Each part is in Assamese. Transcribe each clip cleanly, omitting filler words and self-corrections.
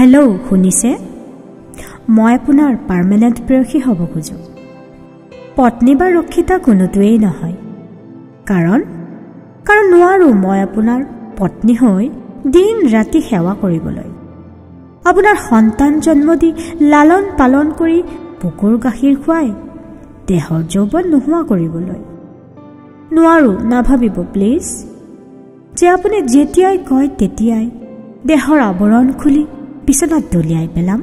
হেল্ল' শুনিছে? মই আপোনাৰ পাৰ্মানেণ্ট প্ৰেয়সী হ'ব খোজো। পত্নী বা ৰক্ষিতা কোনোটোৱেই নহয়। কাৰণ নোৱাৰোঁ মই আপোনাৰ পত্নী হৈ দিন ৰাতি সেৱা কৰিবলৈ, আপোনাৰ সন্তান জন্ম দি লালন পালন কৰি বুকুৰ গাখীৰ খুৱাই দেহৰ যৌৱন নোহোৱা কৰিবলৈ। নোৱাৰোঁ, নাভাবিব প্লিজ, যে আপুনি যেতিয়াই কয় তেতিয়াই দেহৰ আৱৰণ খুলি বিচনাত দলিয়াই পেলাম।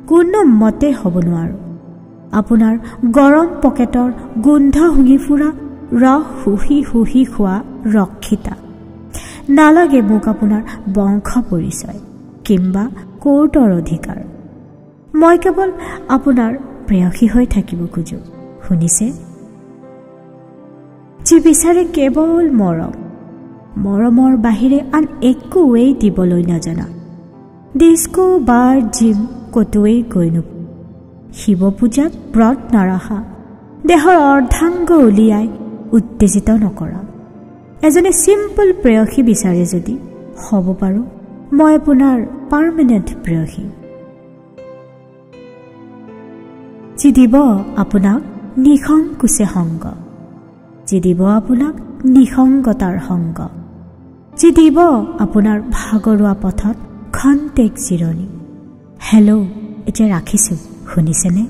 কোনো মতে হ'ব নোৱাৰোঁ। আপোনাৰ গৰম পকেটৰ গোন্ধ শুঙি ফুৰা ৰস শুহি শুহি খোৱা ৰক্ষিতা। নালাগে মোক আপোনাৰ বংশ পৰিচয় কিম্বা কোৰ্টৰ অধিকাৰ। মই কেৱল আপোনাৰ প্ৰেয়সী হৈ থাকিব খোজো, শুনিছে? যি বিচাৰে কেৱল মৰম, মৰমৰ বাহিৰে আন একোৱেই দিবলৈ নাজানা। ডিস্কো বাৰ জিম কতোৱেই গৈ নোপোৱা। শিৱ পূজাত ব্ৰত নাৰাখা, দেহৰ অৰ্ধাংগ উলিয়াই উত্তেজিত নকৰা। এজনী চিম্পল প্ৰেয়সী বিচাৰে যদি হ'ব পাৰোঁ মই আপোনাৰ পাৰ্মানেণ্ট প্ৰেয়সী। যি দিব আপোনাক নিসংকোচে সংগ, যি দিব আপোনাক নিসংগতাৰ সংগ, যি দিব আপোনাৰ ভাগৰুৱা পথত খন্তেক জিৰণি। হেল্ল', এতিয়া ৰাখিছোঁ, শুনিছেনে?